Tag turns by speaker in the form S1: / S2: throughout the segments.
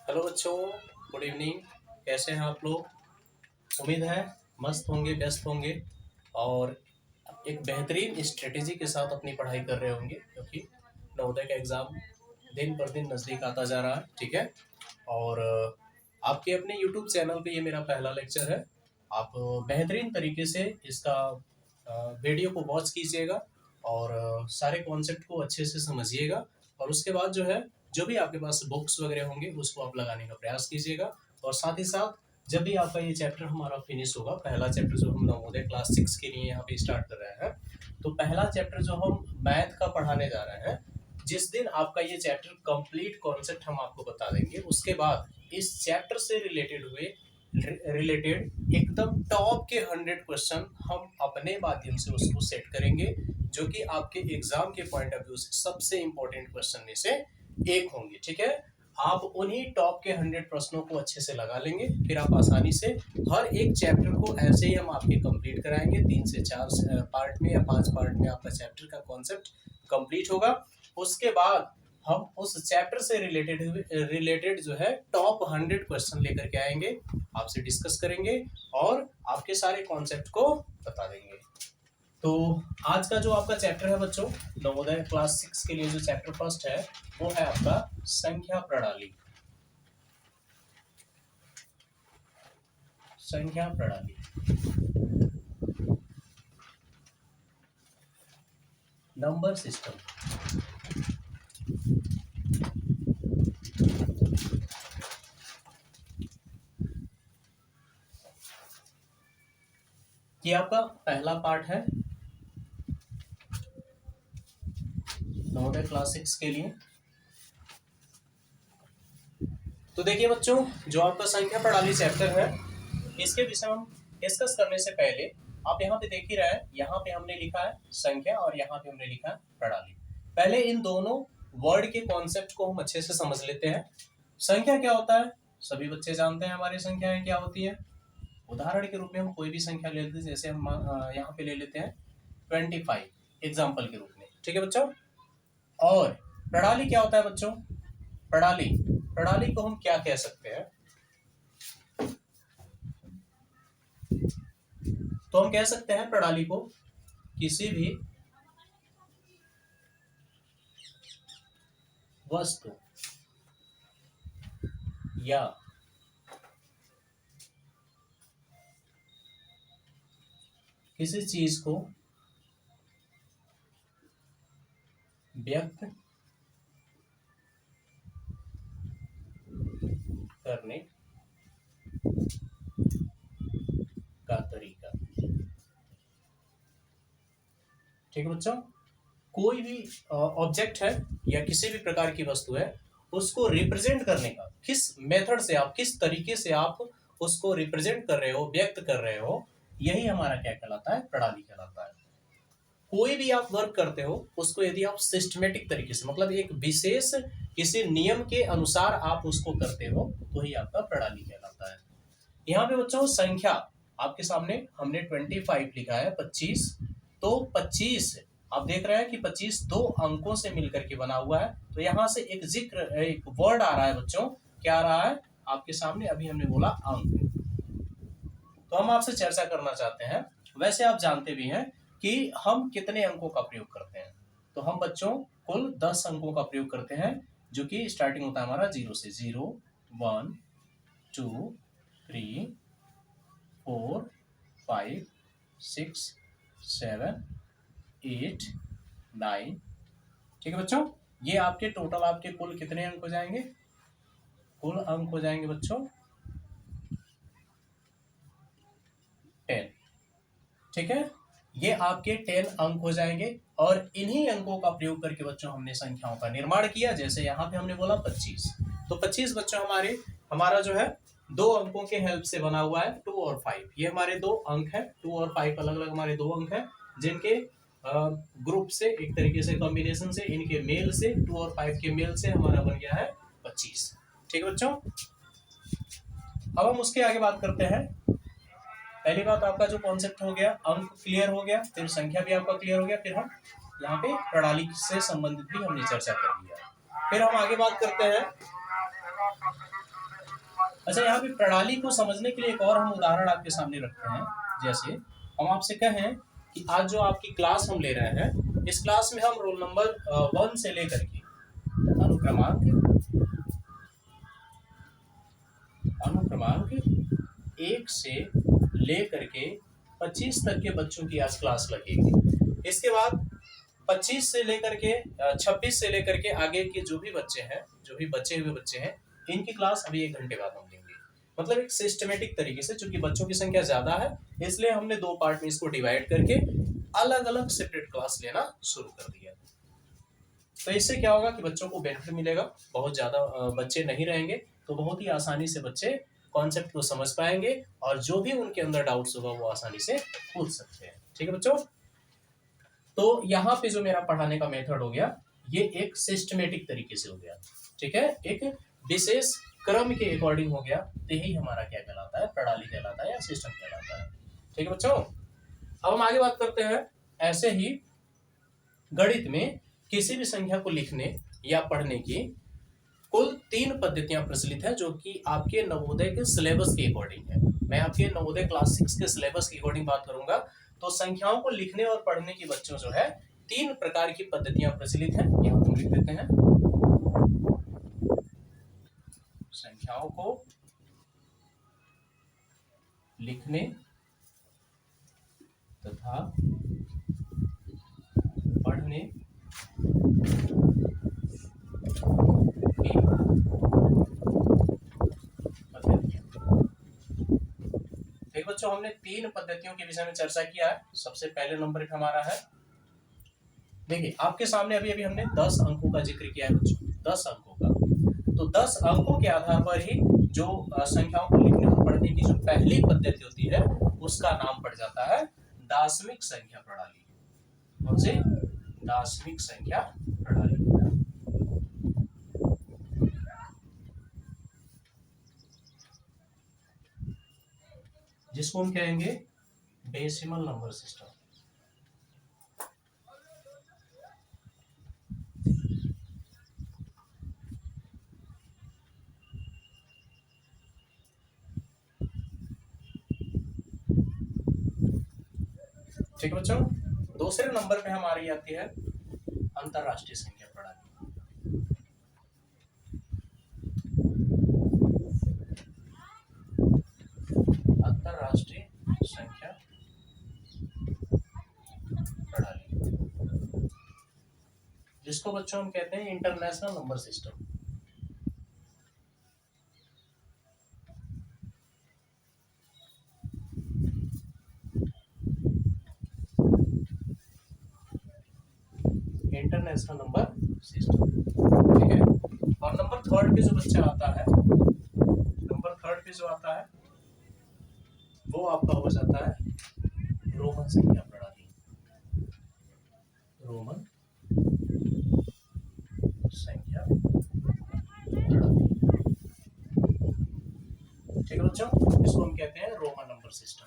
S1: Hello बच्चों, good evening. कैसे हैं आप लोग? उम्मीद है मस्त होंगे, व्यस्त होंगे और एक बेहतरीन स्ट्रेटेजी के साथ अपनी पढ़ाई कर रहे होंगे, क्योंकि नवोदय का एग्ज़ाम दिन पर दिन नज़दीक आता जा रहा है। ठीक है। और आपके अपने यूट्यूब चैनल पे ये मेरा पहला लेक्चर है। आप बेहतरीन तरीके से इसका वीडियो को वॉच कीजिएगा और सारे कॉन्सेप्ट को अच्छे से समझिएगा। और उसके बाद जो है, जो भी आपके पास बुक्स वगैरह होंगे उसको आप लगाने का प्रयास कीजिएगा। और साथ ही साथ जब भी आपका ये चैप्टर हमारा फिनिश होगा, पहला चैप्टर जो हम नवोदय क्लास 6 के लिए यहाँ पे स्टार्ट कर रहे हैं, तो पहला चैप्टर जो हम मैथ का पढ़ाने जा रहे हैं, जिस दिन आपका ये चैप्टर कंप्लीट कॉन्सेप्ट हम आपको बता देंगे, उसके बाद इस चैप्टर से रिलेटेड एकदम टॉप के 100 क्वेश्चन हम अपने माध्यम से उसको सेट करेंगे, जो कि आपके एग्जाम के पॉइंट ऑफ व्यू से सबसे इंपॉर्टेंट क्वेश्चन में से एक होंगे। ठीक है। आप उन्हीं टॉप के 100 प्रश्नों को अच्छे से लगा लेंगे, फिर आप आसानी से हर एक चैप्टर को ऐसे ही हम आपके कंप्लीट कराएंगे। 3 से 4 पार्ट में या 5 पार्ट में आपका चैप्टर का कॉन्सेप्ट कंप्लीट होगा। उसके बाद हम उस चैप्टर से रिलेटेड जो है टॉप 100 क्वेश्चन लेकर के आएंगे, आपसे डिस्कस करेंगे और आपके सारे कॉन्सेप्ट को बता देंगे। तो आज का जो आपका चैप्टर है बच्चों, नवोदय क्लास 6 के लिए जो चैप्टर फर्स्ट है, वो है आपका संख्या प्रणाली। संख्या प्रणाली, नंबर सिस्टम। ये आपका पहला पार्ट है नवोदय क्लास 6 के लिए। तो देखिए बच्चों, जो आपका संख्या प्रणाली चैप्टर है, इसके विषय में हम डिस्कस करने से पहले आप यहाँ पे देख ही रहे हैं, यहाँ पे हमने लिखा है संख्या और यहाँ पे हमने लिखा है प्रणाली। पहले इन दोनों वर्ड के कॉन्सेप्ट को हम अच्छे से समझ लेते हैं। संख्या क्या होता है, सभी बच्चे जानते हैं हमारी संख्याएं क्या होती है। उदाहरण के रूप में हम कोई भी संख्या ले लेते हैं, जैसे हम यहाँ पे ले लेते हैं 25 एग्जाम्पल के रूप में। ठीक है बच्चों। और प्रणाली क्या होता है बच्चों? प्रणाली प्रणाली को हम क्या कह सकते हैं? तो हम कह सकते हैं प्रणाली को किसी भी वस्तु या किसी चीज को व्यक्त करने का तरीका। ठीक है बच्चों। कोई भी ऑब्जेक्ट है या किसी भी प्रकार की वस्तु है, उसको रिप्रेजेंट करने का किस मेथड से, आप किस तरीके से आप उसको रिप्रेजेंट कर रहे हो, व्यक्त कर रहे हो, यही हमारा क्या कहलाता है? प्रणाली कहलाता है। कोई भी आप वर्क करते हो, उसको यदि आप सिस्टमेटिक तरीके से, मतलब एक विशेष किसी नियम के अनुसार आप उसको करते हो, तो ही आपका प्रणाली कहलाता है। यहाँ पे बच्चों संख्या आपके सामने हमने 25 लिखा है, 25। तो 25 आप देख रहे हैं कि 25 दो अंकों से मिलकर के बना हुआ है। तो यहाँ से एक वर्ड आ रहा है बच्चों, क्या आ रहा है आपके सामने? अभी हमने बोला अंक। तो हम आपसे चर्चा करना चाहते हैं, वैसे आप जानते भी हैं कि हम कितने अंकों का प्रयोग करते हैं। तो हम बच्चों कुल 10 अंकों का प्रयोग करते हैं, जो कि स्टार्टिंग होता है हमारा 0 से। 0 1 2 3 4 5 6 7 8 9। ठीक है बच्चों। ये आपके टोटल आपके कुल कितने अंक हो जाएंगे? कुल अंक हो जाएंगे बच्चों 10। ठीक है। ये आपके 10 अंक हो जाएंगे और इन्हीं अंकों का प्रयोग करके बच्चों हमने संख्याओं का निर्माण किया। जैसे यहाँ पे हमने बोला 25, तो 25 बच्चों हमारा जो है दो अंकों के हेल्प से बना हुआ है, 2 और 5। ये हमारे दो अंक है, 2 और 5 अलग अलग हमारे दो अंक हैं, जिनके ग्रुप से, एक तरीके से कॉम्बिनेशन से, इनके मेल से, 2 और 5 के मेल से हमारा बन गया है 25। ठीक है बच्चों। अब हम उसके आगे बात करते हैं। पहली बात, आपका जो कॉन्सेप्ट हो गया, अंक क्लियर हो गया, फिर संख्या भी आपका क्लियर हो गया, फिर हम यहाँ पे प्रणाली से संबंधित भी हमने चर्चा कर लिया। फिर हम आगे बात करते हैं अच्छा, यहाँ पे प्रणाली को समझने के लिए एक और हम उदाहरण आपके सामने रखते हैं। जैसे हम आपसे कहें कि आज जो आपकी क्लास हम ले रहे हैं, इस क्लास में हम रोल नंबर 1 से लेकर के अनुक्रमांक अनुक्रमांक 1 से लेकर के 25 तक के बच्चों की आज क्लास लगेगी। इसके बाद 25 से लेकर के 26 से लेकर के आगे के जो भी बच्चे हैं, जो भी बचे हुए बच्चे हैं, इनकी क्लास अभी 1 घंटे बाद हम लेंगे। मतलब एक सिस्टमेटिक तरीके से, चूंकि बच्चों की संख्या ज्यादा है इसलिए हमने 2 पार्ट में इसको डिवाइड करके अलग अलग सेपरेट क्लास लेना शुरू कर दिया। तो इससे क्या होगा कि बच्चों को बेनिफिट मिलेगा, बहुत ज्यादा बच्चे नहीं रहेंगे तो बहुत ही आसानी से बच्चे कॉन्सेप्ट को समझ पाएंगे और जो भी उनके अंदर डाउट्स होगा वो आसानी से पूछ सकते हैं। ठीक है बच्चों, तो यहाँ पे जो मेरा पढ़ाने का मेथड हो गया, ये एक सिस्टमेटिक तरीके से हो गया। ठीक है, एक विशेष क्रम के अकॉर्डिंग हो गया, तो यही हमारा क्या कहलाता है, प्रणाली कहलाता है या सिस्टम कहलाता है। ठीक है बच्चों, अब हम आगे बात करते हैं। ऐसे ही गणित में किसी भी संख्या को लिखने या पढ़ने की कुल 3 पद्धतियां प्रचलित है, जो कि आपके नवोदय के सिलेबस के अकॉर्डिंग है। मैं आपके नवोदय क्लास 6 के सिलेबस के अकॉर्डिंग बात करूंगा। तो संख्याओं को लिखने और पढ़ने की बच्चों जो है 3 प्रकार की पद्धतियां प्रचलित हैं। यहाँ हम लिख देते हैं, संख्याओं को लिखने तथा पढ़ने की पद्धतियां। देखिए बच्चों, हमने 3 पद्धतियों के विषय में चर्चा किया है। सबसे पहले नंबर पे हमारा है, देखिए आपके सामने अभी अभी हमने 10 अंकों का जिक्र किया है बच्चों, 10 अंकों का। तो 10 अंकों के आधार पर ही जो संख्याओं को लिखने और पढ़ने की जो पहली पद्धति होती है उसका नाम पड़ जाता है दार्शनिक संख्या प्रणाली। कौन सी? दार्शनिक संख्या प्रणाली, जिसको हम कहेंगे डेसिमल नंबर सिस्टम। ठीक है बच्चों, दूसरे नंबर पे हमारी आती है अंतरराष्ट्रीय संख्या प्रणाली। अंतरराष्ट्रीय संख्या प्रणाली, जिसको बच्चों हम कहते हैं international number system. International number system. ठीक है, और नंबर 3 पे जो बच्चा आता है, नंबर 3 पे जो आता है वो आपका हो जाता है रोमन संख्या प्रणाली। रोमन संख्या प्रणाली। ठीक है बच्चों, इसको हम कहते हैं Roman number system.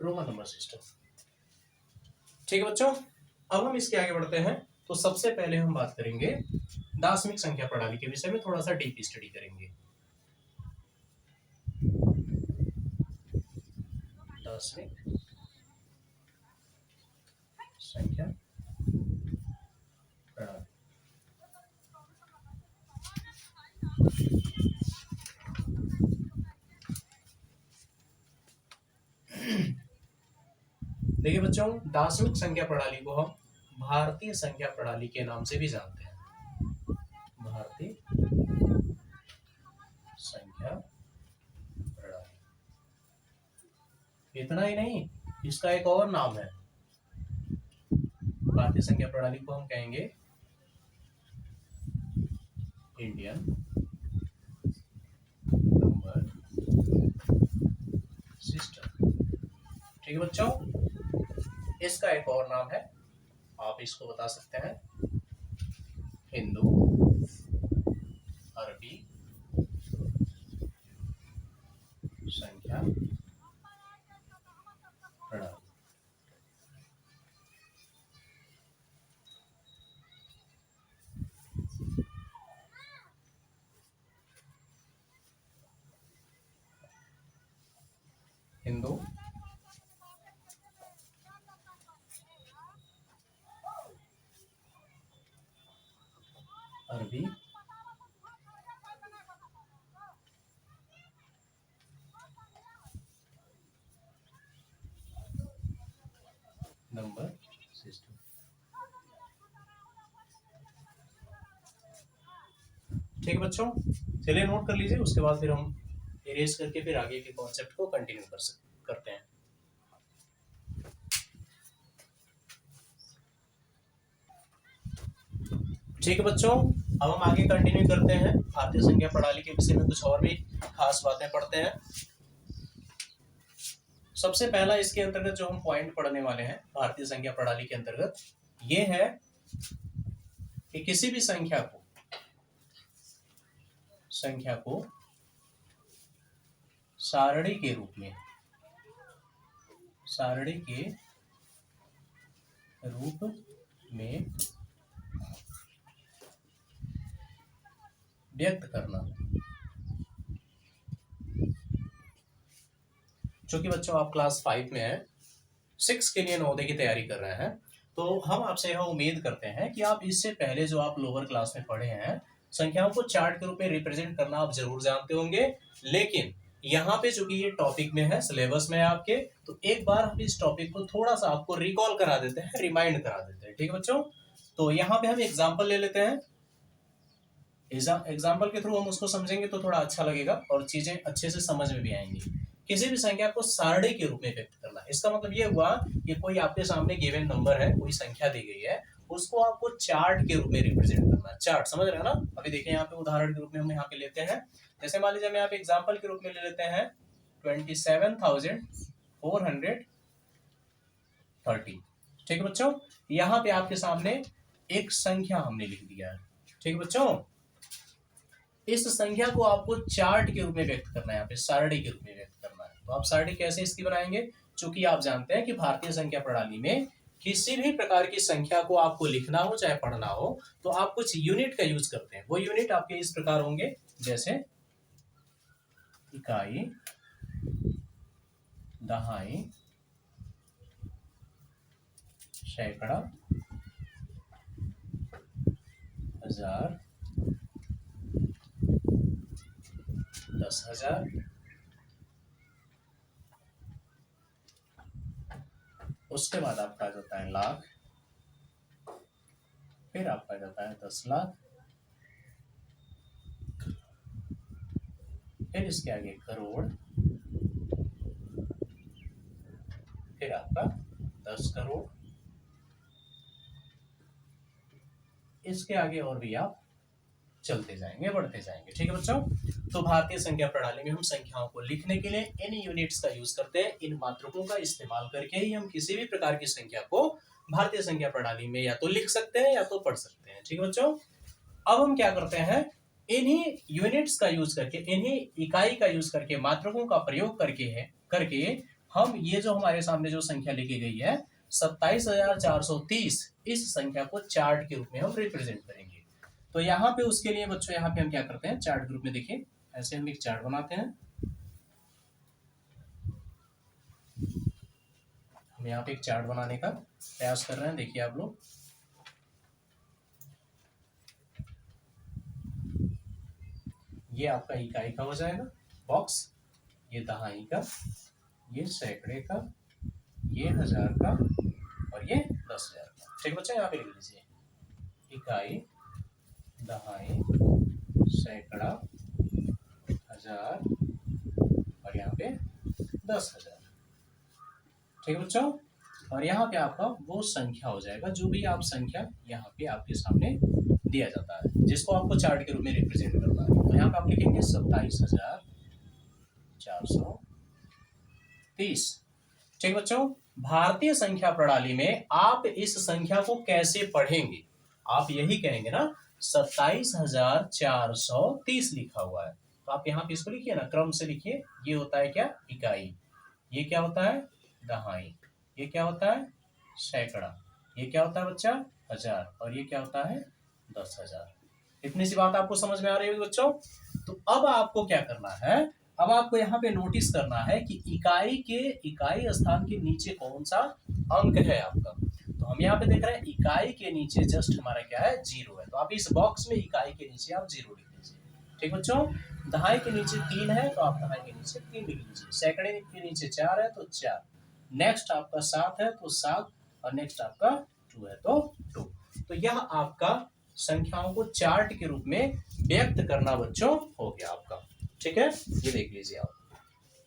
S1: Roman number system. ठीक है बच्चों, अब हम इसके आगे बढ़ते हैं। तो सबसे पहले हम बात करेंगे दार्शनिक संख्या प्रणाली के विषय में, थोड़ा सा डीप स्टडी करेंगे। दार्शनिक संख्या प्रणाली। देखिए बच्चों, दार्शनिक संख्या प्रणाली को हम भारतीय संख्या प्रणाली के नाम से भी जानते हैं। भारतीय संख्या प्रणाली। इतना ही नहीं, इसका एक और नाम है। भारतीय संख्या प्रणाली को हम कहेंगे इंडियन नंबर सिस्टम। ठीक है बच्चों, इसका एक और नाम है, आप इसको बता सकते हैं हिंदू अरबी संख्या प्रणाली। हिंदू, अरबी, नंबर सिस्टम। ठीक है बच्चों, चलिए नोट कर लीजिए, उसके बाद फिर हम इरेज करके फिर आगे के कॉन्सेप्ट को कंटिन्यू करते हैं। ठीक है बच्चों, अब हम आगे कंटिन्यू करते हैं, भारतीय संख्या प्रणाली के विषय में कुछ और भी खास बातें पढ़ते हैं। सबसे पहला इसके अंतर्गत जो हम पॉइंट पढ़ने वाले हैं भारतीय संख्या प्रणाली के अंतर्गत, ये है कि किसी भी संख्या को सारणी के रूप में व्यक्त करना। चूंकि बच्चों आप क्लास 5 में हैं, 6 के लिए नवोदय की तैयारी कर रहे हैं, तो हम आपसे यह उम्मीद करते हैं कि आप इससे पहले जो आप लोअर क्लास में पढ़े हैं, संख्याओं को चार्ट के रूप में रिप्रेजेंट करना आप जरूर जानते होंगे। लेकिन यहाँ पे चूंकि ये टॉपिक में है, सिलेबस में है आपके, तो एक बार हम इस टॉपिक को थोड़ा सा आपको रिकॉल करा देते हैं, रिमाइंड करा देते हैं। ठीक है बच्चों, तो यहाँ पे हम एग्जाम्पल ले लेते हैं। एग्जाम्पल के थ्रू हम उसको समझेंगे तो थोड़ा अच्छा लगेगा और चीजें अच्छे से समझ में भी आएंगी। किसी भी संख्या को सारणी के रूप में व्यक्त करना, इसका मतलब ये हुआ कि कोई आपके सामने गिवन नंबर है, कोई संख्या दी गई है, उसको आपको चार्ट के रूप में रिप्रेजेंट करना है। चार्ट समझ रहे हैं ना? अभी देखिए यहाँ पे उदाहरण के रूप में हम यहाँ पे लेते हैं, जैसे मान लीजिए मैं यहाँ पे एग्जाम्पल के रूप में ले लेते हैं 27,430। ठीक है बच्चों, यहाँ पे आपके सामने एक संख्या हमने लिख दिया है। ठीक है बच्चों, इस संख्या को आपको चार्ट के रूप में व्यक्त करना है, यहाँ पे सारणी के रूप में व्यक्त करना है। तो आप सारणी कैसे इसकी बनाएंगे? चूंकि आप जानते हैं कि भारतीय संख्या प्रणाली में किसी भी प्रकार की संख्या को आपको लिखना हो चाहे पढ़ना हो, तो आप कुछ यूनिट का यूज करते हैं। वो यूनिट आपके इस प्रकार होंगे, जैसे इकाई, दहाई, सैकड़ा, हजार, 10,000, उसके बाद आपका आ जाता है लाख, फिर आपका आ जाता है 10 लाख, फिर इसके आगे करोड़, फिर आपका 10 करोड़, इसके आगे और भी आप चलते जाएंगे, बढ़ते जाएंगे। ठीक है बच्चों, तो भारतीय संख्या प्रणाली में हम संख्याओं को लिखने के लिए इन यूनिट्स का यूज करते हैं। इन मात्रकों का इस्तेमाल करके ही हम किसी भी प्रकार की संख्या को भारतीय संख्या प्रणाली में या तो लिख सकते हैं या तो पढ़ सकते हैं। ठीक है बच्चों, अब हम क्या करते हैं, इन्हीं यूनिट्स का यूज करके, इन्हीं इकाई का यूज करके, मात्रकों का प्रयोग करके हम ये जो हमारे सामने जो संख्या लिखी गई है 27,430, इस संख्या को चार्ट के रूप में हम रिप्रेजेंट करेंगे। तो यहाँ पे उसके लिए बच्चों यहाँ पे हम क्या करते हैं, चार्ट ग्रुप में देखिए ऐसे हम एक चार्ट बनाते हैं। हम यहाँ पे एक चार्ट बनाने का प्रयास कर रहे हैं, देखिए आप लोग, ये आपका इकाई का हो जाएगा बॉक्स, ये दहाई का, ये सैकड़े का, ये हजार का, और ये 10,000 का। ठीक बच्चा, यहाँ पे लिख लीजिए इकाई, दहाई, सैकड़ा, हजार, और यहाँ पे 10,000। ठीक है बच्चों, और यहाँ पे आपका वो संख्या हो जाएगा जो भी आप संख्या यहाँ पे आपके सामने दिया जाता है, जिसको आपको चार्ट के रूप में रिप्रेजेंट करना है। तो यहाँ पे आप लिखेंगे 27,430। ठीक बच्चों, भारतीय संख्या प्रणाली में आप इस संख्या को कैसे पढ़ेंगे? आप यही कहेंगे ना, 27,430 लिखा हुआ है, तो आप यहाँ पे इसको लिखिए ना, क्रम से लिखिए। ये होता है क्या? इकाई। ये क्या होता है? दहाई। ये क्या होता है? सैकड़ा। ये क्या होता है बच्चा? हजार। और ये क्या होता है? 10,000। इतनी सी बात आपको समझ में आ रही होगी बच्चों। तो अब आपको क्या करना है, अब आपको यहाँ पे नोटिस करना है कि इकाई स्थान के नीचे कौन सा अंक है आपका। तो हम यहाँ पे देख रहे हैं इकाई के नीचे जस्ट हमारा क्या है, 0 है। तो आप इस बॉक्स में इकाई के नीचे आप 0 लिख लीजिए। ठीक बच्चों, दहाई के नीचे 3 है तो आप दहाई के नीचे 3 लिख लीजिए। सैकड़े के नीचे 4 है तो 4। नेक्स्ट आपका 7 है तो 7, और नेक्स्ट आपका 2 है तो 2। तो यह आपका संख्याओं को चार्ट के रूप में व्यक्त करना बच्चों हो गया आपका। ठीक है, ये देख लीजिए आप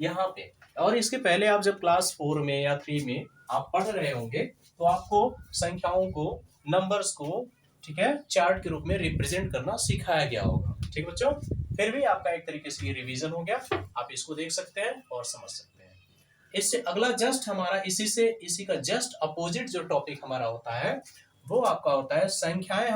S1: यहाँ पे। और इसके पहले आप जब क्लास 4 में या 3 में आप पढ़ रहे होंगे तो आपको संख्याओं को, नंबर्स को, ठीक है, चार्ट के रूप में रिप्रेजेंट करना सिखाया गया होगा। ठीक बच्चों, फिर भी आपका एक तरीके से ये रिवीजन हो गया, आप इसको देख सकते हैं और समझ सकते हैं। इससे अगला जस्ट हमारा इसी का जस्ट अपोजिट जो टॉपिक हमारा होता है वो आपका होता है संख्याएं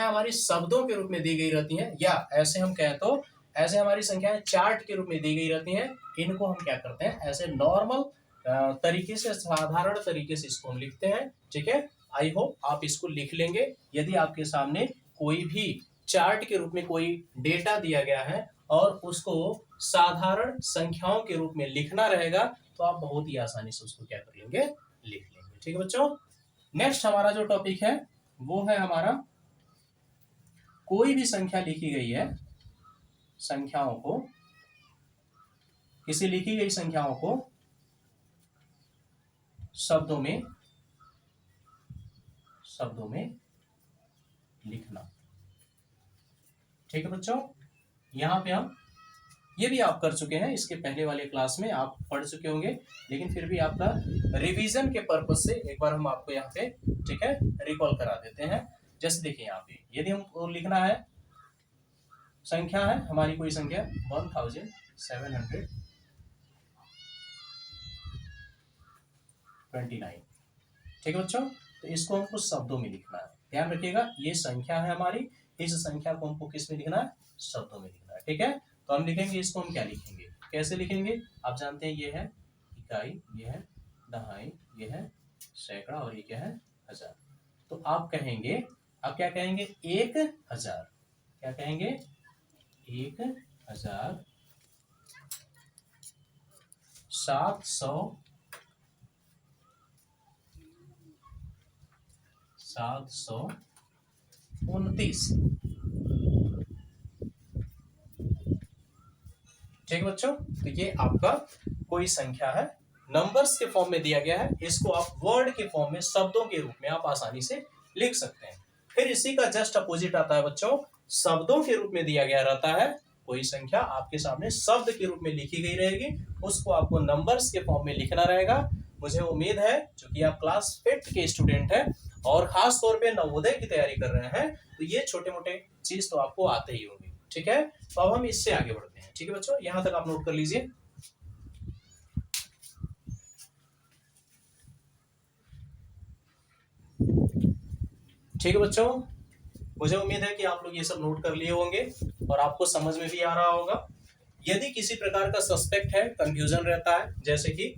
S1: हमारी शब्दों के रूप में दी गई रहती हैं, या ऐसे हम कहें तो ऐसे हमारी संख्याएं चार्ट के रूप में दी गई रहती हैं। इनको हम क्या करते हैं, ऐसे नॉर्मल तरीके से, साधारण तरीके से इसको हम लिखते हैं। ठीक है, आई होप आप इसको लिख लेंगे। यदि आपके सामने कोई भी चार्ट के रूप में कोई डेटा दिया गया है और उसको साधारण संख्याओं के रूप में लिखना रहेगा तो आप बहुत ही आसानी से उसको क्या कर लेंगे, लिख लेंगे। ठीक है बच्चों, नेक्स्ट हमारा जो टॉपिक है वो है हमारा, कोई भी संख्या लिखी गई है, संख्याओं को, किसी लिखी गई संख्याओं को शब्दों में लिखना। ठीक है बच्चों, यहां पे हम ये भी आप कर चुके हैं, इसके पहले वाले क्लास में आप पढ़ चुके होंगे, लेकिन फिर भी आपका रिवीजन के पर्पज से एक बार हम आपको यहाँ पे, ठीक है, रिकॉल करा देते हैं। जैसे देखिए यहाँ पे यदि हमको लिखना है, संख्या है हमारी कोई संख्या 1729। ठीक है बच्चों, तो इसको हमको शब्दों में लिखना है। ध्यान रखिएगा, ये संख्या है हमारी, इस संख्या को हमको किस में लिखना है, शब्दों में लिखना है। ठीक है, तो हम लिखेंगे, इसको हम क्या लिखेंगे, कैसे लिखेंगे, आप जानते हैं ये है इकाई, ये है दहाई, ये है सैकड़ा, और ये क्या है, हजार। तो आप कहेंगे, आप क्या कहेंगे, 1000। क्या कहेंगे, 1000 729। ठीक है बच्चों, तो ये आपका कोई संख्या है, नंबर्स के फॉर्म में दिया गया है, इसको आप वर्ड के फॉर्म में, शब्दों के रूप में आप आसानी से लिख सकते हैं। फिर इसी का जस्ट अपोजिट आता है बच्चों, शब्दों के रूप में दिया गया रहता है, कोई संख्या आपके सामने शब्द के रूप में लिखी गई रहेगी, उसको आपको नंबर्स के फॉर्म में लिखना रहेगा। मुझे उम्मीद है क्योंकि आप क्लास 5 के स्टूडेंट हैं और खास तौर पे नवोदय की तैयारी कर रहे हैं, तो ये छोटे मोटे चीज तो आपको आते ही होंगे। ठीक है, तो अब हम इससे आगे बढ़ते हैं। ठीक है बच्चों, यहां तक आप नोट कर लीजिए। ठीक है बच्चों, मुझे उम्मीद है कि आप लोग ये सब नोट कर लिए होंगे और आपको समझ में भी आ रहा होगा। यदि किसी प्रकार का सस्पेक्ट है, कंफ्यूजन रहता है, जैसे कि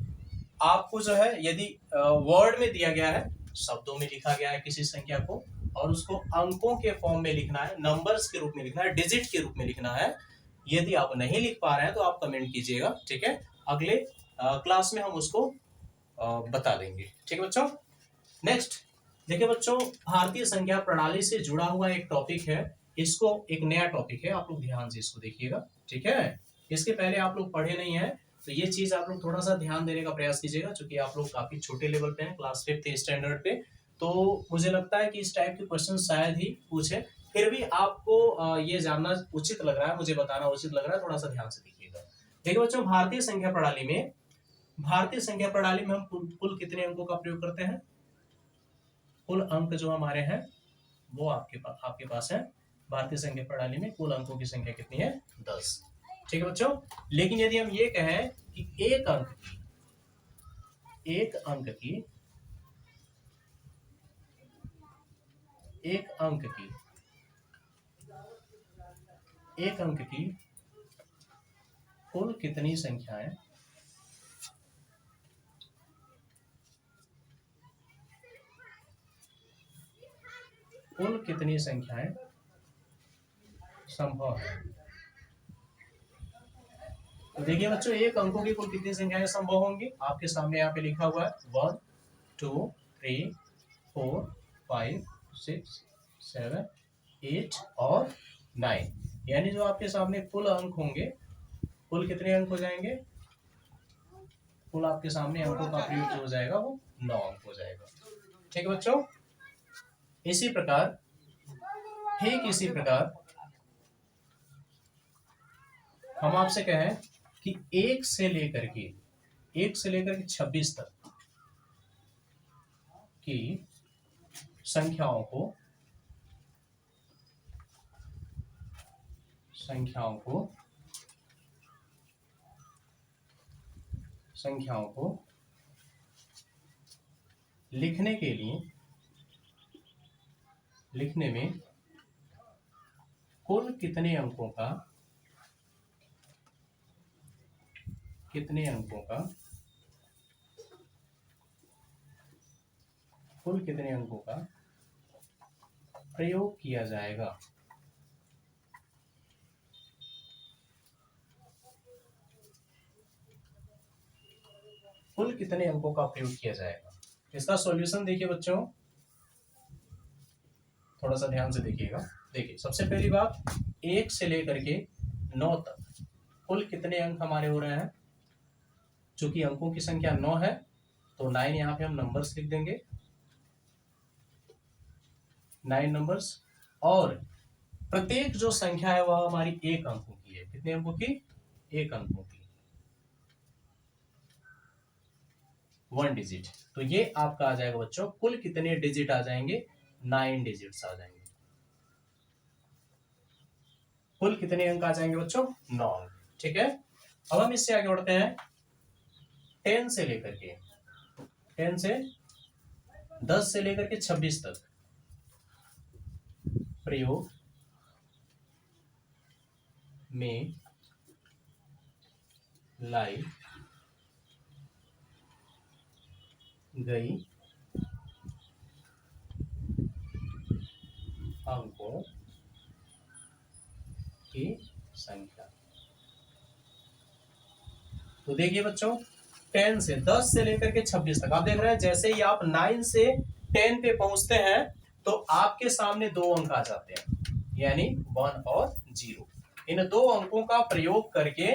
S1: आपको जो है यदि वर्ड में दिया गया है, शब्दों में लिखा गया है किसी संख्या को, और उसको अंकों के फॉर्म में लिखना है, नंबर्स के रूप में लिखना है, डिजिट के रूप में लिखना है, यदि आप नहीं लिख पा रहे हैं तो आप कमेंट कीजिएगा। ठीक है, अगले क्लास में हम उसको बता देंगे। ठीक है बच्चों, नेक्स्ट देखिए बच्चों, भारतीय संख्या प्रणाली से जुड़ा हुआ एक टॉपिक है, इसको एक नया टॉपिक है, आप लोग ध्यान से इसको देखिएगा। ठीक है, इसके पहले आप लोग पढ़े नहीं है, तो ये चीज आप लोग थोड़ा सा ध्यान देने का प्रयास कीजिएगा, क्योंकि आप लोग काफी छोटे लेवल पे हैं, क्लास 5th स्टैंडर्ड पे, तो मुझे लगता है कि इस टाइप के क्वेश्चन शायद ही पूछे। फिर भी आपको ये जानना उचित लग रहा है, मुझे बताना उचित लग रहा है, थोड़ा सा ध्यान से देखिएगा। देखिए बच्चों, भारतीय संख्या प्रणाली में हम कुल कितने अंकों का प्रयोग करते हैं, कुल अंक जो हमारे हैं वो आपके पास है। भारतीय संख्या प्रणाली में कुल अंकों की संख्या कितनी है, 10। ठीक है बच्चों, लेकिन यदि हम ये कहें कि एक अंक की कुल कितनी संख्याएं संभव है, तो देखिए बच्चों, एक अंकों की कुल कितनी संख्याएं संभव होंगी? आपके सामने यहाँ पे लिखा हुआ है 1 2 3 4 5 6 7 8 और 9। यानी जो आपके सामने कुल अंक होंगे, कुल कितने अंक हो जाएंगे? कुल आपके सामने अंकों का प्रयोग जो हो जाएगा वो 9 अंक हो जाएगा। ठीक है बच्चों, इसी प्रकार, ठीक इसी प्रकार हम आपसे कहें कि 1 से लेकर के 26 तक की संख्याओं को लिखने के लिए, लिखने में कुल कितने अंकों का प्रयोग किया जाएगा? कुल कितने अंकों का प्रयोग किया जाएगा? इसका सॉल्यूशन देखिए बच्चों, थोड़ा सा ध्यान से देखिएगा। देखिए, सबसे पहली बात, 1 से लेकर के 9 तक कुल कितने अंक हमारे हो रहे हैं? चूंकि अंकों की संख्या 9 है तो 9 यहाँ पे हम नंबर्स लिख देंगे, 9 नंबर्स। और प्रत्येक जो संख्या है वह हमारी 1 अंकों की है। कितने अंकों की? 1 अंकों की, 1 डिजिट। तो ये आपका आ जाएगा बच्चों, कुल कितने डिजिट आ जाएंगे? 9 डिजिट्स आ जाएंगे। कुल कितने अंक आ जाएंगे बच्चों? 9 अंक। ठीक है, अब हम इससे आगे बढ़ते हैं। 10 से लेकर के 10 से लेकर के 26 तक प्रयोग में लाई गई अंकों की संख्या। तो देखिए बच्चों, 10 से लेकर के 26 तक आप देख रहे हैं, जैसे ही आप 9 से 10 पे पहुंचते हैं तो आपके सामने 2 अंक आ जाते हैं, यानी 1 और 0। इन 2 अंकों का प्रयोग करके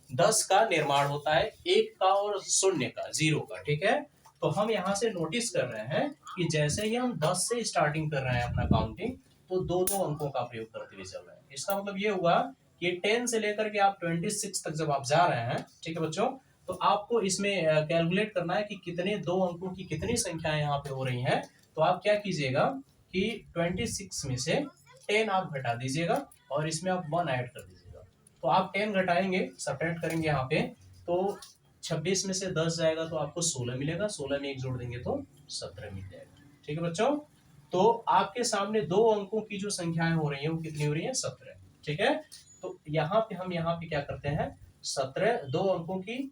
S1: 10 का निर्माण होता है, 1 का और 0 का, 0 का। ठीक है, तो हम यहां से नोटिस कर रहे हैं कि जैसे ही हम 10 से स्टार्टिंग कर रहे हैं अपना काउंटिंग, तो 2-2 अंकों का प्रयोग करते हुए चल रहे हैं। इसका मतलब ये हुआ कि 10 से लेकर के आप 26 तक जब आप जा रहे हैं, ठीक है बच्चों, तो आपको इसमें कैलकुलेट करना है कि कितने 2 अंकों की कितनी संख्याएं यहाँ पे हो रही हैं। तो आप क्या कीजिएगा कि 26 में से 10 आप घटा दीजिएगा और इसमें आप 1 ऐड कर दीजिएगा। तो आप 10 घटाएंगे, सब्ट्रैक्ट करेंगे यहाँ पे, तो 26 में से 10 जाएगा तो आपको 16 मिलेगा, 16 में 1 जोड़ देंगे तो 17 मिल जाएगा। ठीक है बच्चों, तो आपके सामने 2 अंकों की जो संख्याएं हो रही है वो कितनी हो रही है? 17। ठीक है, तो यहाँ पे हम यहाँ पे क्या करते हैं, 17, 2 अंकों की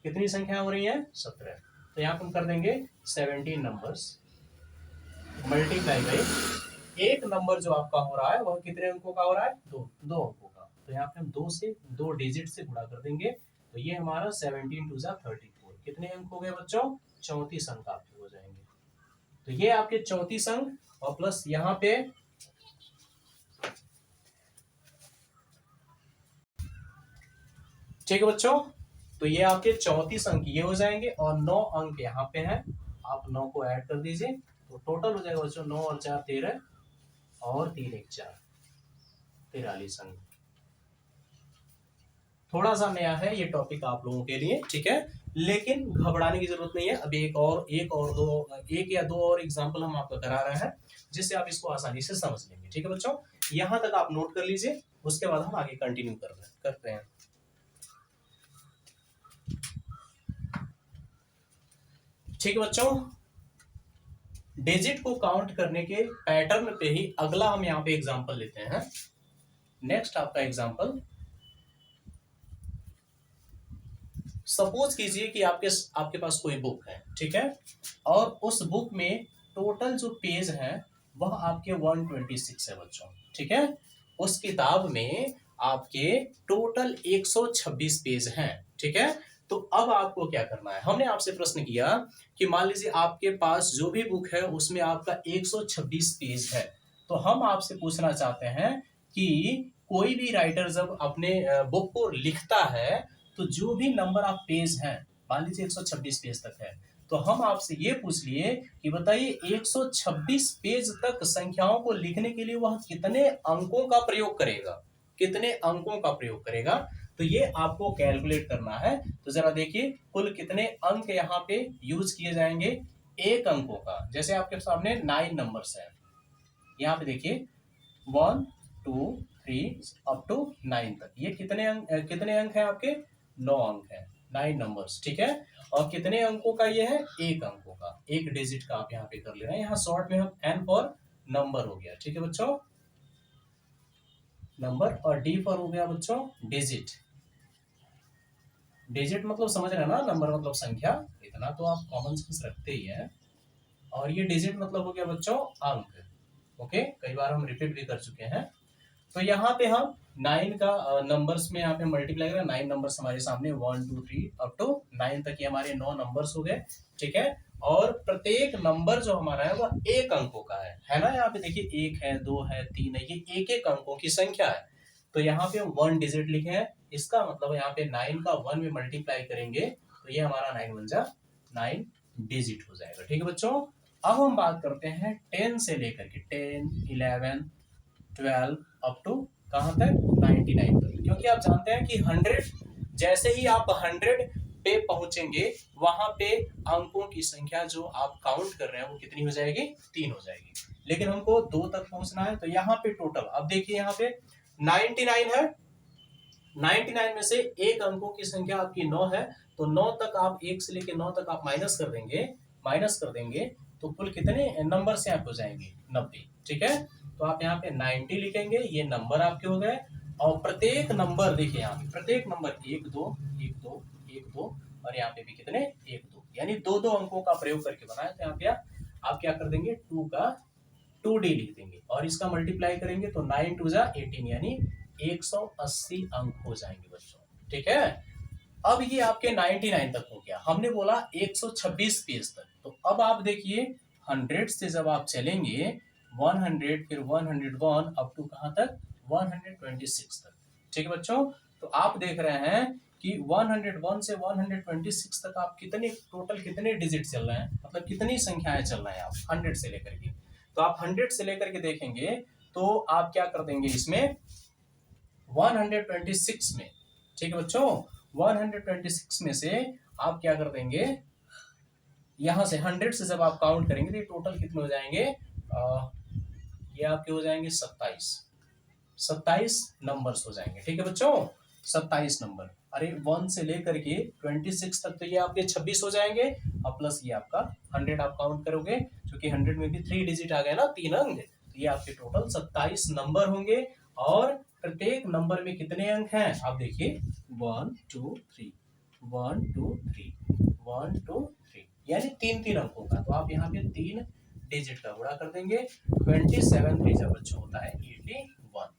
S1: कितनी संख्या हो रही है? 17। तो यहाँ पे हम कर देंगे 17 नंबर्स मल्टीप्लाई बाई एक नंबर जो आपका हो रहा है वह कितने अंकों का हो रहा है? 2 अंकों का। तो यहाँ पे हम 2 डिजिट से गुणा कर देंगे, तो ये हमारा 17 2 34। कितने अंक हो गए बच्चों? 34 अंक आपके हो जाएंगे। तो ये आपके 34 अंक, और प्लस यहाँ पे ठीक है बच्चों, तो ये आपके 34 अंक ये हो जाएंगे और 9 अंक यहाँ पे हैं, आप 9 को ऐड कर दीजिए, तो टोटल हो जाएगा बच्चों 9 और 4 13 और 3 1 4 43 अंक। थोड़ा सा नया है ये टॉपिक आप लोगों के लिए, ठीक है, लेकिन घबराने की जरूरत नहीं है। अभी एक या दो और एग्जाम्पल हम आपको करा रहे हैं जिससे आप इसको आसानी से समझ लेंगे। ठीक है बच्चों, यहां तक आप नोट कर लीजिए, उसके बाद हम आगे कंटिन्यू करते हैं। ठीक है बच्चों, डिजिट को काउंट करने के पैटर्न पे ही अगला हम यहाँ पे एग्जांपल लेते हैं। नेक्स्ट आपका एग्जांपल, सपोज कीजिए कि आपके पास कोई बुक है, ठीक है, और उस बुक में टोटल जो पेज है वह आपके 126 है बच्चों। ठीक है, उस किताब में आपके टोटल 126 पेज हैं। ठीक है, तो अब आपको क्या करना है, हमने आपसे प्रश्न किया कि मान लीजिए आपके पास जो भी बुक है उसमें आपका 126 पेज है, तो हम आपसे पूछना चाहते हैं कि कोई भी राइटर जब अपने बुक को लिखता है तो जो भी नंबर ऑफ पेज हैं, मान लीजिए 126 पेज तक है, तो हम आपसे ये पूछ लिए कि बताइए 126 पेज तक संख्याओं को लिखने के लिए वह कितने अंकों का प्रयोग करेगा, कितने अंकों का प्रयोग करेगा। तो ये आपको कैलकुलेट करना है। तो जरा देखिए कुल कितने अंक यहाँ पे यूज किए जाएंगे एक अंकों का। जैसे आपके सामने 9 नंबर्स है, यहाँ पे देखिए 1 2 3 अप टू 9 तक, ये कितने अंक है आपके, 9 अंक है, 9 नंबर्स। ठीक है, और कितने अंकों का ये है, एक अंकों का, एक डिजिट का आप यहाँ पे कर ले रहे हैं। यहाँ शॉर्ट में हम एन फॉर नंबर हो गया। ठीक है बच्चों, नंबर, और डी फॉर हो गया बच्चों डिजिट। डिजिट मतलब समझ रहे हैं ना, नंबर मतलब संख्या, इतना तो आप कॉमन सेंस रखते ही है। और ये डिजिट मतलब हो गया बच्चों अंक। ओके, कई बार हम रिपीट भी कर चुके हैं। तो यहाँ पे हम 9 का नंबर्स में यहाँ पे मल्टीप्लाई करें, 9 नंबर्स हमारे सामने 1 2 3 अप टू 9 तक, ये हमारे 9 नंबर्स हो गए। ठीक है, और प्रत्येक नंबर जो हमारा है वह एक अंकों का है ना। यहाँ पे देखिए 1 है, 2 है, 3 है, ये एक एक अंकों की संख्या है। तो यहाँ पे हम 1 डिजिट लिखे हैं, इसका मतलब यहाँ पे 9 का 1 में मल्टीप्लाई करेंगे तो ये हमारा 9 बन जा 9 डिजिट हो जाएगा। ठीक है बच्चों, अब हम बात करते हैं 10 से लेकर के 10 11 12 अप टू कहां तक, 99 तक। क्योंकि आप जानते हैं कि 100 जैसे ही आप 100 पे पहुंचेंगे वहां पे अंकों की संख्या जो आप काउंट कर रहे हैं वो कितनी हो जाएगी, 3 हो जाएगी। लेकिन हमको 2 तक पहुंचना है, तो यहाँ पे टोटल अब देखिए यहाँ पे 99 है, 99 में से एक अंकों की संख्या आपकी 9 है, तो 9 तक आप 1 से लेके 9 तक आप माइनस कर देंगे तो कुल कितने नंबर से आप हो जाएंगे, 90। ठीक है, तो आप यहाँ पे 90 लिखेंगे, ये नंबर आपके हो गए। और प्रत्येक नंबर देखिए यहाँ पे प्रत्येक नंबर 1 2 1 2 1 2, और यहाँ पे भी कितने 1 2, यानी दो दो अंकों का प्रयोग करके बनाया। तो यहाँ पे आप क्या कर देंगे, 2 का 2D लिख देंगे और इसका मल्टीप्लाई करेंगे तो 9 2 जा 18, यानी 180 अंक हो जाएंगे बच्चों। ठीक है, अब ये आपके 99 तक हो गया, हमने बोला 126 पेज तक। तो अब आप देखिए 100 से जब आप चलेंगे 100 फिर 101 अप टू कहां तक, 126 तक। ठीक है बच्चों, तो आप देख रहे हैं कि 101 से 126 तक आप कितने टोटल कितने डिजिट चल रहे हैं, मतलब कितनी संख्याएं चल रहे हैं आप 100 से लेकर के। तो आप 100 से लेकर के देखेंगे तो आप क्या कर देंगे इसमें 126 में। ठीक है बच्चों, 126 में से आप क्या कर देंगे, यहां से 100 से जब आप काउंट करेंगे तो ये टोटल कितने हो जाएंगे, ये आपके हो जाएंगे 27 नंबर्स हो जाएंगे। ठीक है बच्चों, 27 नंबर, अरे 1 से लेकर के 26 तक तो ये आपके 26 हो जाएंगे, अब प्लस ये आपका 100 आप काउंट करोगे, क्योंकि 100 में भी 3 डिजिट आ गए ना, 3 अंक, तो ये आपके टोटल 27 नंबर होंगे। और प्रत्येक नंबर में कितने अंक हैं, आप देखिए 1 2 3 1 2 3 1 2 3, यानी 3 अंकों का। तो आप यहाँ पे 3 डिजिट का गुणा कर देंगे, 27 3 बच्चों होता है 81,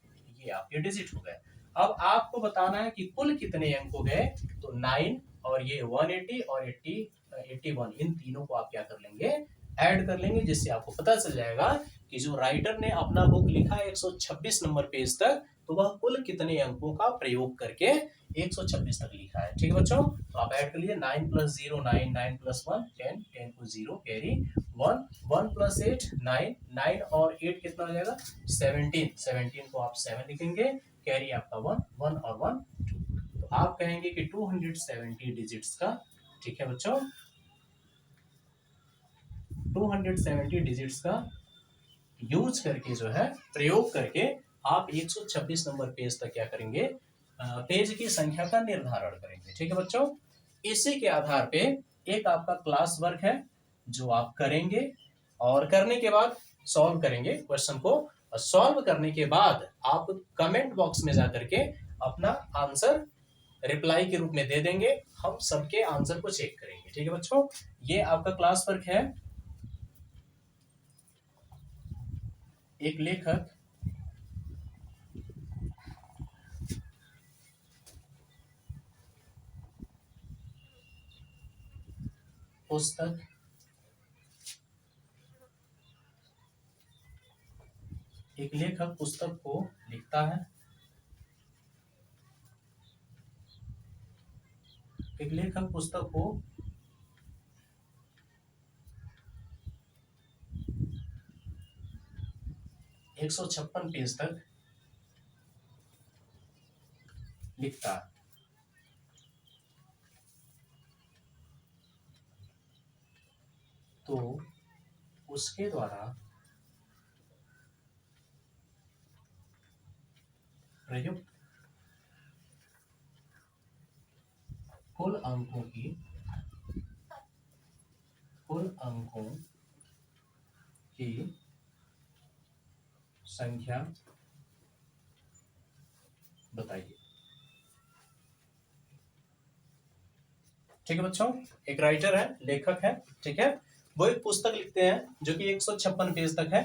S1: ये आपके डिजिट हो गए। अब आपको बताना है कि कुल कितने अंक हो गए, तो 9 और ये 180 और 81, इन तीनों को आप क्या कर लेंगे, ऐड कर लेंगे, जिससे आपको पता चल जाएगा कि जो राइटर ने अपना बुक लिखा 126 नंबर पेज तक, तो वह कुल कितने अंकों का प्रयोग करके 126 तक लिखा है। ठीक है बच्चों, तो आप ऐड कर लिए 9 + 0 9 9 + 1 10 10 को 0 कैरी 1 1 + 8 9 9 और 8 कितना हो जाएगा 17 17 को आप 7 लिखेंगे, कैरी आपका 1 1 और 1 2। तो आप कहेंगे कि 270 डिजिट्स का, ठीक है बच्चों, 270 डिजिट्स का यूज करके जो है प्रयोग करके आप 126 नंबर पेज तक क्या करेंगे, पेज की संख्या का निर्धारण करेंगे। ठीक है बच्चों, इसी के आधार पे एक आपका क्लास वर्क है जो आप करेंगे, और करने के बाद सॉल्व करेंगे क्वेश्चन को। सॉल्व करने के बाद आप कमेंट बॉक्स में जाकर के अपना आंसर रिप्लाई के रूप में दे देंगे, हम सबके आंसर को चेक करेंगे। ठीक है बच्चों, ये आपका क्लास वर्क है। एक लेखक पुस्तक एक लेखक पुस्तक को लिखता है, एक लेखक पुस्तक को 156 पेज तक लिखता है, तो उसके द्वारा प्रयुक्त कुल अंकों की संख्या बताइए। ठीक है बच्चों, एक राइटर है, लेखक है, ठीक है, वो एक पुस्तक लिखते हैं जो कि 156 पेज तक है।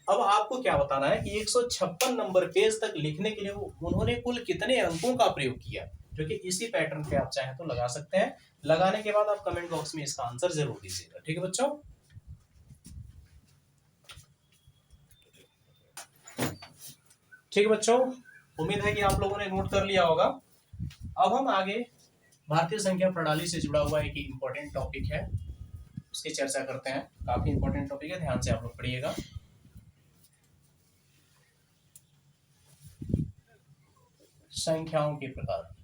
S1: अब आपको क्या बताना है कि 156 नंबर पेज तक लिखने के लिए उन्होंने कुल कितने अंकों का प्रयोग किया, जो कि इसी पैटर्न पे आप चाहें तो लगा सकते हैं। लगाने के बाद आप कमेंट बॉक्स में इसका आंसर जरूर दीजिएगा। ठीक है बच्चों, ठीक है बच्चों, उम्मीद है कि आप लोगों ने नोट कर लिया होगा। अब हम आगे भारतीय संख्या प्रणाली से जुड़ा हुआ एक इंपॉर्टेंट टॉपिक है, उसकी चर्चा करते हैं। काफी इंपॉर्टेंट टॉपिक है, ध्यान से आप लोग पढ़िएगा। संख्याओं के प्रकार,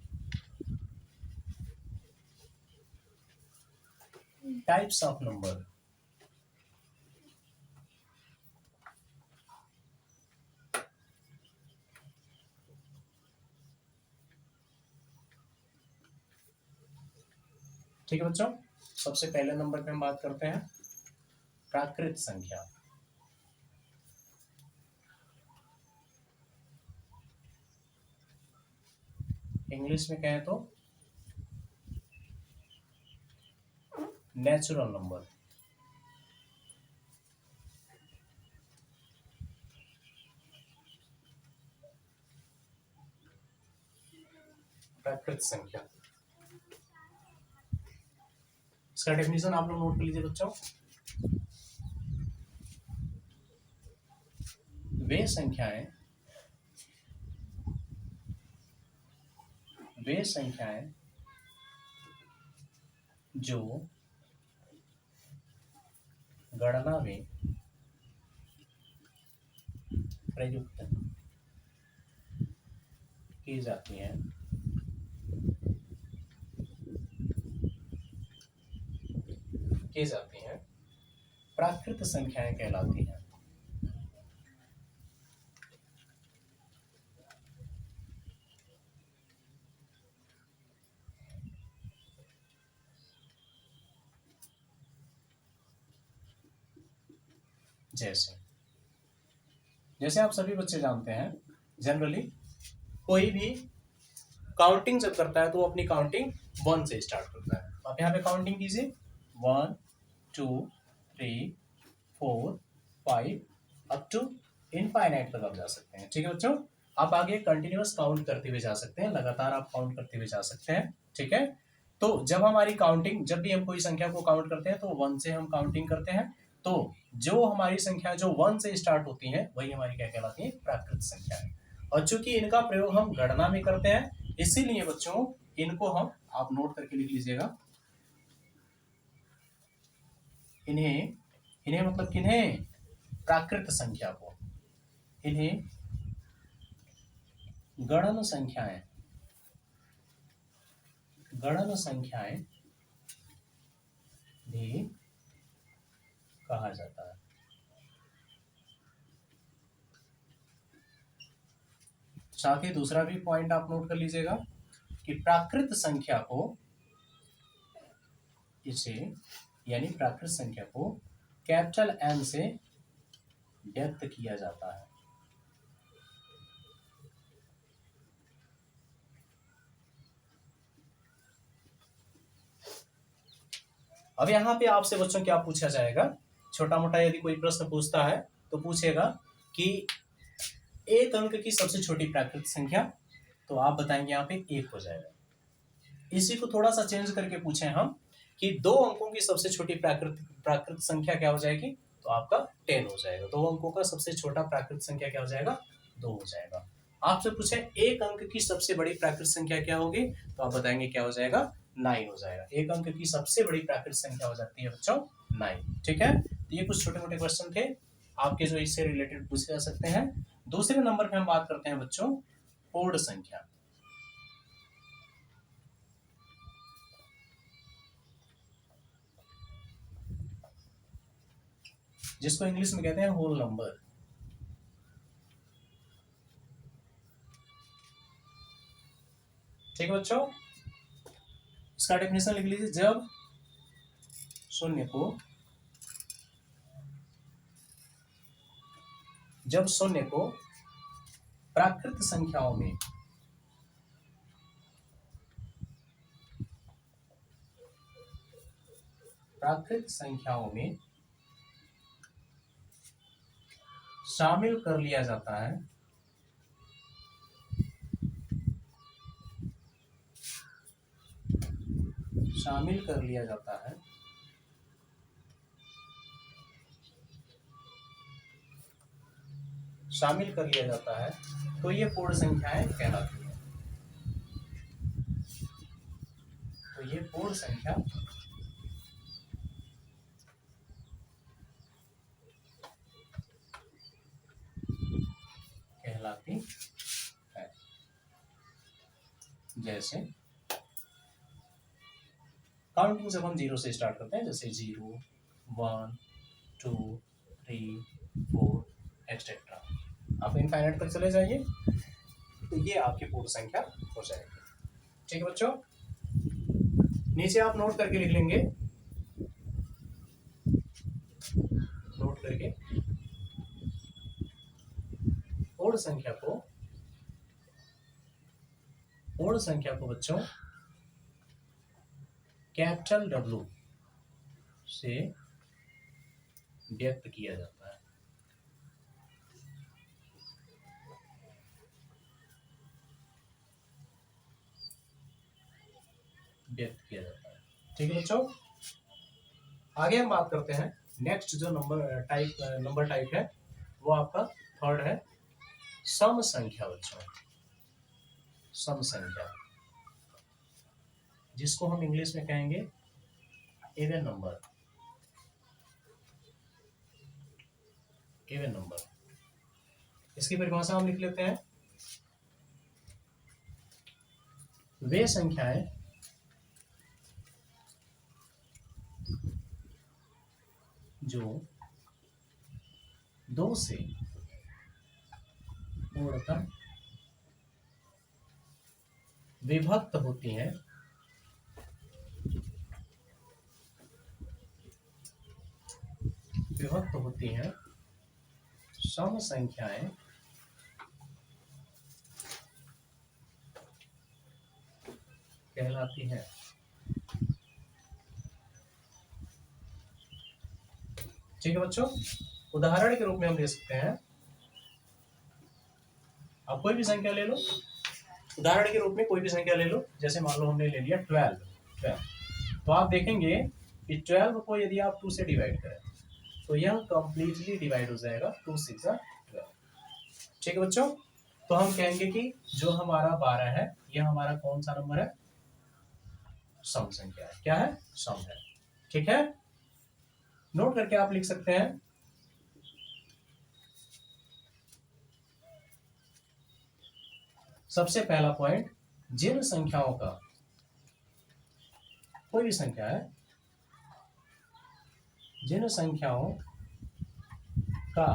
S1: टाइप्स ऑफ नंबर। ठीक है बच्चों, सबसे पहले नंबर पे हम बात करते हैं प्राकृत संख्या। इंग्लिश में कहें तो नेचुरल नंबर। प्राकृत संख्या, इसका डेफिनेशन आप लोग नोट कर लीजिए बच्चों। वे संख्याएं जो गणना में प्रयुक्त की जाती हैं, प्राकृत संख्याएं कहलाती हैं। जैसे आप सभी बच्चे जानते हैं, जनरली कोई भी काउंटिंग जब करता है तो वो अपनी काउंटिंग 1 से स्टार्ट करता है। आप यहाँ पे काउंटिंग कीजिए, 1 2 3 4 5 अप टू इनफाइनाइट तक आप जा सकते हैं। ठीक है बच्चों, आप आगे कंटिन्यूअस काउंट करते हुए जा सकते हैं, लगातार आप काउंट करते हुए जा सकते हैं। ठीक है, तो जब हमारी काउंटिंग, जब भी हम कोई संख्या को काउंट करते हैं तो 1 से हम काउंटिंग करते हैं। तो जो हमारी संख्या जो 1 से स्टार्ट होती है वही हमारी क्या कहलाती है, प्राकृत संख्या है। और चूंकि इनका प्रयोग हम गणना में करते हैं, इसीलिए बच्चों इनको हम, आप नोट करके लिख लीजिएगा, इन्हें मतलब किन्हें, प्राकृत संख्या को, इन्हें गणन संख्याएं भी कहा जाता है। साथ ही दूसरा भी पॉइंट आप नोट कर लीजिएगा कि प्राकृत संख्या को कैपिटल एन से व्यक्त किया जाता है। अब यहाँ पे आपसे बच्चों क्या पूछा जाएगा, छोटा मोटा यदि कोई प्रश्न पूछता है तो पूछेगा कि एक अंक की सबसे छोटी प्राकृत संख्या, तो आप बताएंगे यहाँ पे 1 हो जाएगा। इसी को थोड़ा सा चेंज करके पूछे हम कि 2 अंकों की सबसे छोटी प्राकृत संख्या क्या हो जाएगी, तो आपका 10 हो जाएगा। 2 अंकों का सबसे छोटा प्राकृत संख्या क्या हो जाएगा, 2 हो जाएगा। आपसे पूछे 1 अंक की सबसे बड़ी प्राकृत संख्या क्या होगी, तो आप बताएंगे क्या हो जाएगा, 9 हो जाएगा। 1 अंक की सबसे बड़ी प्राकृत संख्या हो जाती है बच्चों 9। ठीक है, तो ये कुछ छोटे मोटे क्वेश्चन थे आपके जो इससे रिलेटेड पूछे जा सकते हैं। दूसरे नंबर पे हम बात करते हैं बच्चों पूर्ण संख्या। जिसको इंग्लिश में कहते हैं होल नंबर। ठीक है बच्चों, इसका डेफिनेशन लिख लीजिए। जब शून्य को प्राकृत संख्याओं में शामिल कर लिया जाता है, तो ये पूर्ण संख्याएं कहलाती हैं। तो ये पूर्ण संख्या कहलाती है। जैसे काउंटिंग जब हम 0 से स्टार्ट करते हैं, जैसे 0, 1, 2, 3, 4 एक्सेट्रा, आप इनफाइनाइट तक चले जाइए, तो ये आपकी पूर्ण संख्या हो जाएगी। ठीक है बच्चों, नीचे आप नोट करके लिख लेंगे, पूर्ण संख्या को बच्चों कैपिटल W से व्यक्त किया जाता है। ठीक है बच्चों, आगे हम बात करते हैं नेक्स्ट जो नंबर टाइप है, वो आपका थर्ड है सम संख्या बच्चों। सम संख्या, जिसको हम इंग्लिश में कहेंगे इवन नंबर। इसकी परिभाषा हम लिख लेते हैं, वे संख्याएं जो 2 से पूर्णतः विभक्त होती हैं, सम संख्याएं कहलाती हैं। ठीक है बच्चों, उदाहरण के रूप में हम ले सकते हैं, आप कोई भी संख्या ले लो, उदाहरण के रूप में कोई भी संख्या ले लो, जैसे मान लो हमने ले लिया 12, तो आप देखेंगे कि 12 को यदि आप 2 से डिवाइड करें तो यह कंप्लीटली डिवाइड हो जाएगा, 2 6 12। ठीक है बच्चों, तो हम कहेंगे कि जो हमारा 12 है, यह हमारा कौन सा नंबर है, सम संख्या है। क्या है, सम है। ठीक है, नोट करके आप लिख सकते हैं, सबसे पहला पॉइंट, जिन संख्याओं का, कोई भी संख्या है, जिन संख्याओं का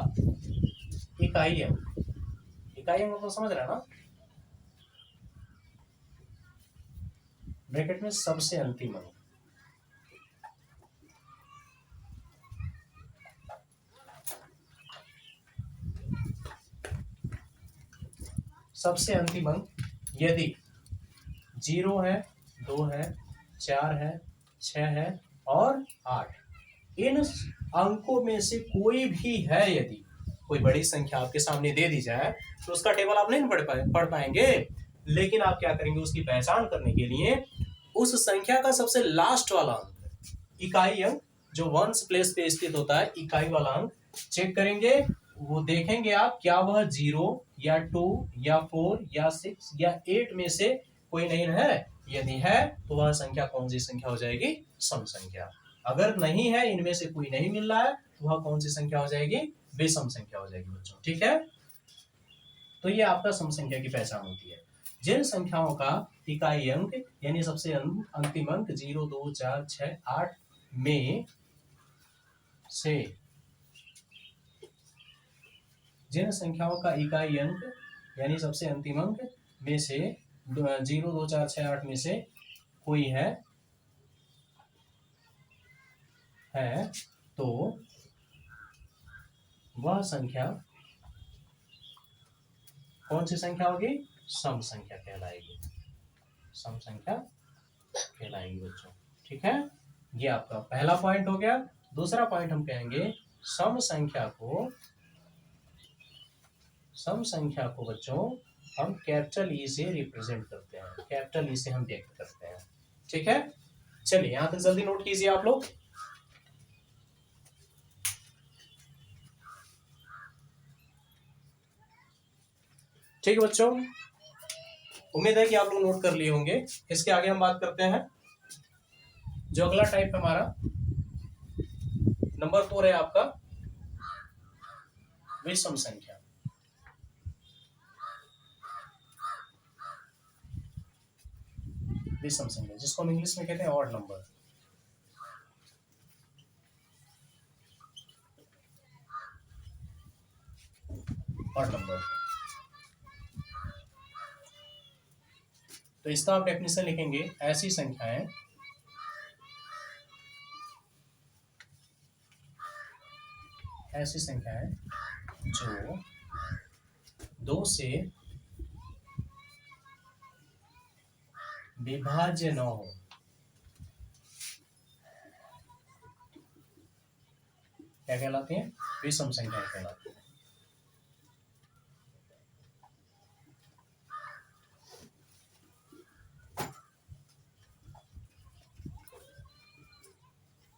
S1: इकाई अंक मतलब समझ रहे हैं ना, ब्रैकेट में सबसे अंतिम अंक, सबसे अंतिम अंक यदि 0 है, 2 है, 4 है, 6 है और 8, इन अंकों में से कोई भी है, यदि कोई बड़ी संख्या आपके सामने दे दी जाए तो उसका टेबल आप नहीं पढ़ पाएंगे, लेकिन आप क्या करेंगे, उसकी पहचान करने के लिए उस संख्या का सबसे लास्ट वाला अंक इकाई अंक जो वंस प्लेस पे स्थित होता है, इकाई वाला अंक चेक करेंगे, वो देखेंगे आप क्या वह 0 या 2 या 4 या 6 या 8 में से कोई नहीं है। यदि है तो वह संख्या कौन सी संख्या हो जाएगी? सम संख्या। अगर नहीं है, इनमें से कोई नहीं मिल रहा है, तो वह कौन सी संख्या हो जाएगी? विषम संख्या हो जाएगी बच्चों। ठीक है, तो ये आपका सम संख्या की पहचान होती है। जिन संख्याओं का इकाई अंक यानी सबसे अंतिम अंक 0, 2, 4, 6, 8 में से, जिन संख्याओं का इकाई अंक यानी सबसे अंतिम अंक में से 0, 2, 4, 6, 8 में से कोई है तो वह संख्या कौन सी संख्या होगी? सम संख्या कहलाएगी, सम संख्या कहलाएगी बच्चों। ठीक है, ये आपका पहला पॉइंट हो गया। दूसरा पॉइंट हम कहेंगे सम संख्या को बच्चों हम कैपिटल ई से रिप्रेजेंट करते हैं, कैपिटल ई से हम व्यक्त करते हैं। ठीक है, चलिए यहां तक जल्दी नोट कीजिए आप लोग। ठीक है बच्चों, उम्मीद है कि आप लोग नोट कर लिए होंगे। इसके आगे हम बात करते हैं। जो अगला टाइप हमारा नंबर 4 है आपका विषम संख्या। विषम संख्या जिसको हम इंग्लिश में कहते हैं ऑड नंबर। ऑड नंबर, तो इसका आप डेफिनेशन लिखेंगे, ऐसी संख्याएं जो 2 से विभाज्य न हो, क्या कहलाती हैं? विषम संख्या कहलाती है।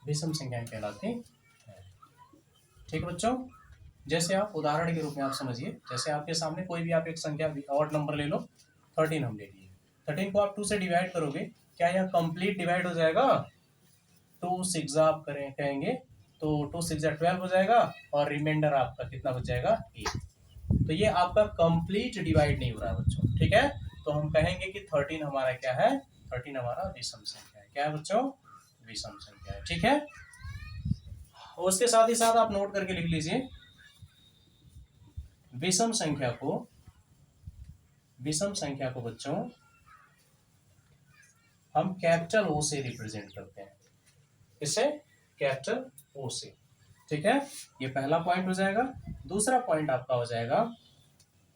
S1: विषम संख्याएं कहलाती हैं। ठीक है बच्चों, जैसे आप उदाहरण के रूप में आप समझिए, जैसे आपके सामने कोई भी आप एक संख्या ऑड नंबर ले लो, 13 हम ले लिए। 13 को आप 2 से डिवाइड करोगे, क्या यह कंप्लीट डिवाइड हो जाएगा? 2 6 आप कहेंगे तो 2 6 12 हो जाएगा और रिमाइंडर आपका कितना बच जाएगा? 8। तो ये आपका कंप्लीट डिवाइड नहीं हो रहा है बच्चों। ठीक है, तो हम कहेंगे कि 13 हमारा क्या है? 13 हमारा विषम संख्या है। क्या है बच्चों? विषम संख्या है। ठीक है, उसके साथ ही साथ आप नोट करके लिख लीजिए, विषम संख्या को बच्चों हम कैपिटल ओ से रिप्रेजेंट करते हैं। इसे कैपिटल ओ से। ठीक है, ये पहला पॉइंट हो जाएगा। दूसरा पॉइंट आपका हो जाएगा,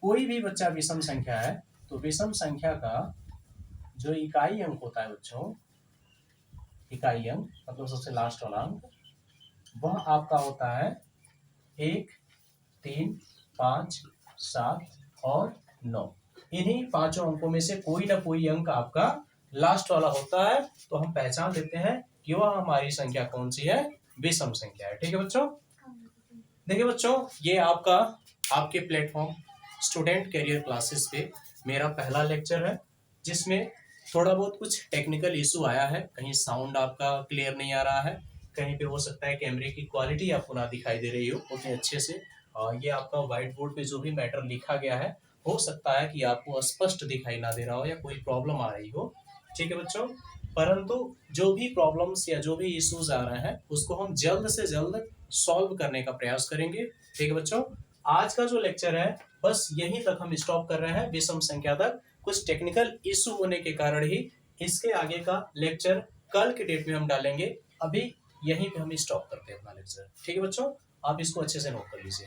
S1: कोई भी बच्चा विषम संख्या है तो विषम संख्या का जो इकाई अंक होता है बच्चों, इकाई अंक मतलब सबसे लास्ट वाला अंक, वह आपका होता है 1, 3, 5, 7 और 9। इन्हीं पांचों अंकों में से कोई ना कोई अंक आपका लास्ट वाला होता है, तो हम पहचान लेते हैं कि वह हमारी संख्या कौन सी है? विषम संख्या है। ठीक है बच्चों, देखिए बच्चों, ये आपके प्लेटफॉर्म स्टूडेंट कैरियर क्लासेस पे मेरा पहला लेक्चर है, जिसमें थोड़ा बहुत कुछ टेक्निकल इशू आया है। कहीं साउंड आपका क्लियर नहीं आ रहा है, कहीं पे हो सकता है कैमरे की क्वालिटी आपको ना दिखाई दे रही हो उतने अच्छे से, और ये आपका व्हाइट बोर्ड पे जो भी मैटर लिखा गया है हो सकता है कि आपको स्पष्ट दिखाई ना दे रहा हो या कोई प्रॉब्लम आ रही हो। ठीक है बच्चों, परंतु जो भी प्रॉब्लम्स या जो भी इश्यूज आ रहे हैं उसको हम जल्द से जल्द सॉल्व करने का प्रयास करेंगे। ठीक है बच्चों, आज का जो लेक्चर है बस यहीं तक हम स्टॉप कर रहे हैं, विषम संख्या तक। कुछ टेक्निकल इशू होने के कारण ही इसके आगे का लेक्चर कल के डेट में हम डालेंगे। अभी यहीं पे हम स्टॉप करते हैं अपना लेक्चर। ठीक है बच्चों, आप इसको अच्छे से नोट कर लीजिए।